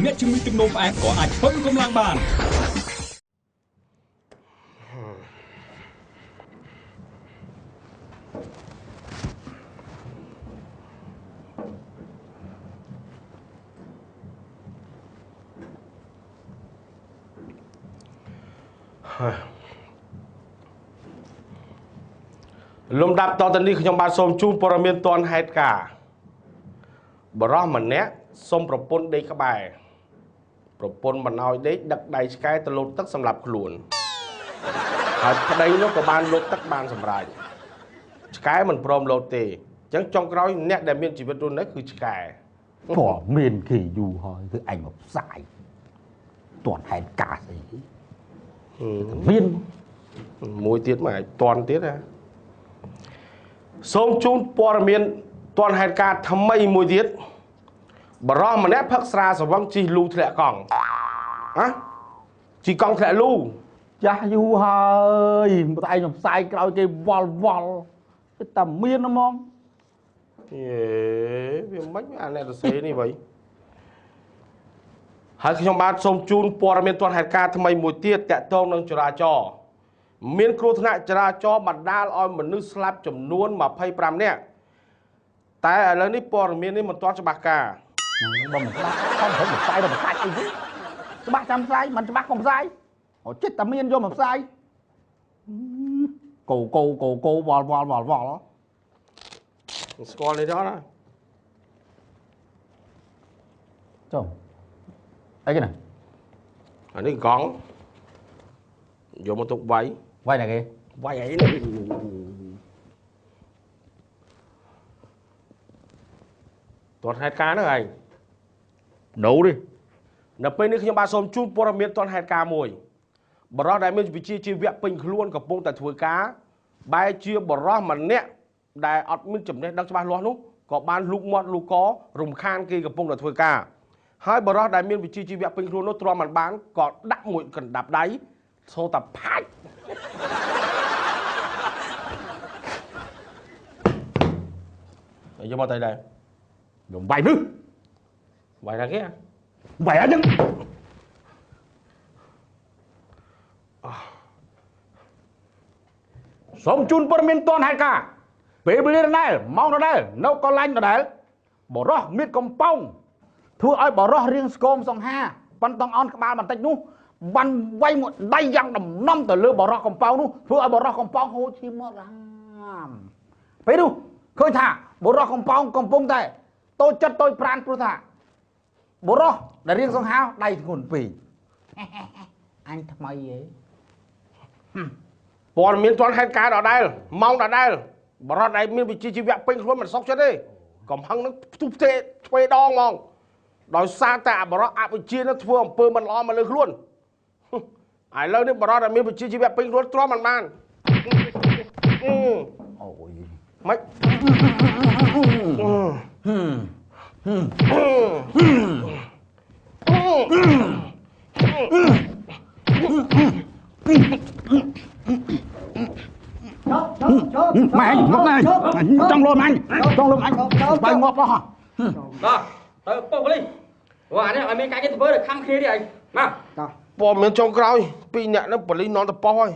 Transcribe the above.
អ្នកជំងឺទឹកនោមផ្អែមក៏អាចធ្វើកម្លាំងបានលំដាប់តទៅនេះខ្ញុំបាទសូមជូនព័ត៌មានទាន់ហេតុការណ៍បរិះម្នាក់សុំប្រពន្ធដេកក្បែរប្រពន្ធមិនឲ្យដេកដឹកដៃឆ្កែទៅលោតទឹកសម្រាប់ខ្លួនហើយប្តីនោះក៏បានលោតទឹកបានសម្រេចឆ្កែមិនព្រមលោតទេអញ្ចឹងចុងក្រោយអ្នកដែលមានជីវិតរស់នៅគឺឆ្កែព័ត៌មានគេយូរហើយគឺឯងមកផ្សាយទាន់ហេតុការណ៍ស្អីមានមួយទៀតមកឲ្យតាន់ទៀតណាសូមជូនព័ត៌មានទាន់ហេតុការណ៍ថ្មីមួយទៀតបរិះម្នាក់ផឹកស្រាស្វឹងជិះលូធ្លាក់កង់ជិះកង់ធ្លាក់លូចាស់យូរហើយតែឯងផ្សាយក្រោយគេវល់គឺតែមានហ្មងវាមិនអាអ្នកសរសេរនេះវិញហើយខ្ញុំបាទសូមជូនព័ត៌មានទាន់ហេតុការណ៍ថ្មីមួយទៀតតាក់ទងនឹងចរាចរណ៍មានគ្រោះថ្នាក់ចរាចរណ៍បណ្ដាលឲ្យមនុស្សស្លាប់ចំនួន25នាក់តែឥឡូវនេះព័ត៌មាននេះមិនទាន់ច្បាស់ការបើមិនច្បាស់ខ្ញុំព្រមផ្សាយដល់ផ្សាយអីវិញច្បាស់ចាំផ្សាយមិនច្បាស់កុំផ្សាយអូចិត្តតែមានយកមកផ្សាយកោវល់ស្គាល់នេះដល់ណាចុះអីគេណាអានេះកង់យកមកទុកវាយណាគេវាយអីនេះទាន់ហេតុការណ៍ហ្នឹងឯងដូរទេនៅពេលនេះខ្ញុំបាទសូមជូនព័ត៌មានទាន់ហេតុការណ៍មួយបរិះដែលមានវិជ្ជាជីវៈពេញខ្លួនកំពុងតែធ្វើការបែរជាបរិះម្នាក់ដែលអត់មានចំណេះដឹងច្បាស់លាស់នោះក៏បានលូកមាត់លូកករំខានគេកំពុងតែធ្វើការហើយបរិះដែលមានវិជ្ជាជីវៈពេញខ្លួននោះទ្រាំមិនបានក៏ដាក់មួយកណ្ដាប់ដៃសូតែផាច់យកមកតែដែរខ្ញុំវាយនេះវាយណាគេវាយអញ្ចឹងសូមជូនព័ត៌មានទាន់ហេតុការណ៍ពេលវេលាដដែលម៉ោងដដែលនៅកន្លែងដដែលបរោះមានកំប៉ោងធ្វើឲ្យបរោះរៀងស្គមសង្ហាប៉ុន្តែអនក្បាលបន្តិចនោះបានវាយមួយដៃយ៉ាងដំណំទៅលើបរោះកំប៉ោងនោះធ្វើឲ្យបរោះកំប៉ោងហូរឈាមមករាមពេលនោះឃើញថាបរោះកំប៉ោងកំពុងតែតូចចិត្តតូចប្រានព្រោះថាបរោះដែលរៀងសង្ហាដៃធ្ងន់ពេកអញថ្មីហ៎ព័ត៌មានទាន់ហេតុការណ៍ដដែលម៉ោងដដែលបរិះដែលមានវិជ្ជាជីវៈពេញខ្លួនមិនសុខចិត្តទេកំហឹងនឹងផ្ទុះផ្ទេឆ្វេដងហ្មងដោយសារតែបរិះអវិជ្ជានឹងធ្វើអំពើមិនល្អមកលើខ្លួនឥឡូវនេះបរិះដែលមានវិជ្ជាជីវៈពេញខ្លួនទ្រាំមិនបានអូយម៉េចម៉ែងមកចង់លំអញបាយងាប់អស់បាទទៅពុកលីព្រោះអានេះឲ្យមានការគេធ្វើខំគ្នានេះឯងមកព័ត៌មានចុងក្រោយពីរអ្នកនឹងប៉ូលីសនាំទៅប៉ុស្តិ៍ហើយ